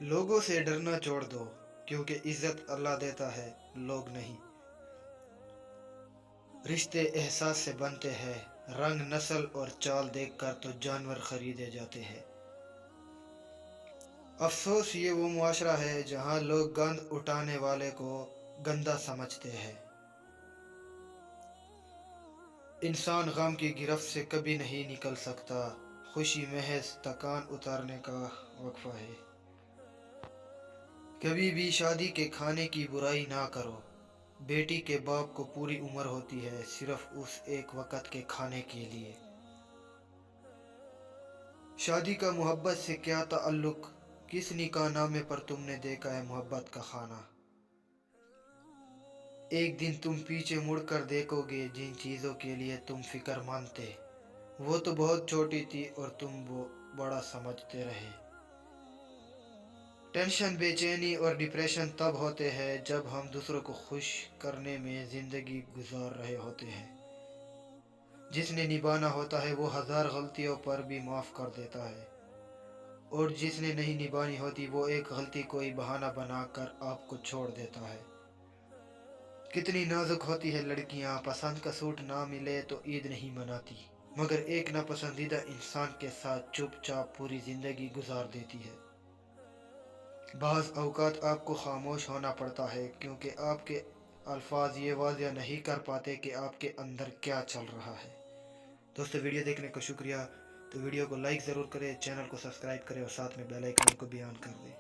لوگوں سے ڈرنا چھوڑ دو، کیونکہ عزت اللہ دیتا ہے، لوگ نہیں۔ رشتے احساس سے بنتے ہیں، رنگ، نسل اور چال دیکھ کر تو جانور خریدے جاتے ہیں۔ افسوس یہ وہ معاشرہ ہے جہاں لوگ گند اٹھانے والے کو گندا سمجھتے ہیں۔ انسان غم کی گرفت سے کبھی نہیں نکل سکتا، خوشی محض تکان اتارنے کا وقفہ ہے۔ کبھی بھی شادی کے کھانے کی برائی نہ کرو، بیٹی کے باپ کو پوری عمر ہوتی ہے صرف اس ایک وقت کے کھانے کے لیے۔ شادی کا محبت سے کیا تعلق، کس نکاح نامے پر تم نے دیکھا ہے محبت کا خانہ؟ ایک دن تم پیچھے مڑ کر دیکھو گے جن چیزوں کے لیے تم فکر مند تھے، وہ تو بہت چھوٹی تھی اور تم وہ بڑا سمجھتے رہے۔ ٹینشن، بے چینی اور ڈپریشن تب ہوتے ہیں جب ہم دوسروں کو خوش کرنے میں زندگی گزار رہے ہوتے ہیں۔ جس نے نبھانا ہوتا ہے وہ ہزار غلطیوں پر بھی معاف کر دیتا ہے، اور جس نے نہیں نبھانی ہوتی وہ ایک غلطی کوئی بہانہ بنا کر آپ کو چھوڑ دیتا ہے۔ کتنی نازک ہوتی ہے لڑکیاں، پسند کا سوٹ نہ ملے تو عید نہیں مناتی، مگر ایک ناپسندیدہ انسان کے ساتھ چپ چاپ پوری زندگی گزار دیتی ہے۔ بعض اوقات آپ کو خاموش ہونا پڑتا ہے کیونکہ آپ کے الفاظ یہ واضح نہیں کر پاتے کہ آپ کے اندر کیا چل رہا ہے۔ دوستو، ویڈیو دیکھنے کا شکریہ۔ تو ویڈیو کو لائک ضرور کریں، چینل کو سبسکرائب کریں اور ساتھ میں بیل آئیکن کو بھی آن کر دیں۔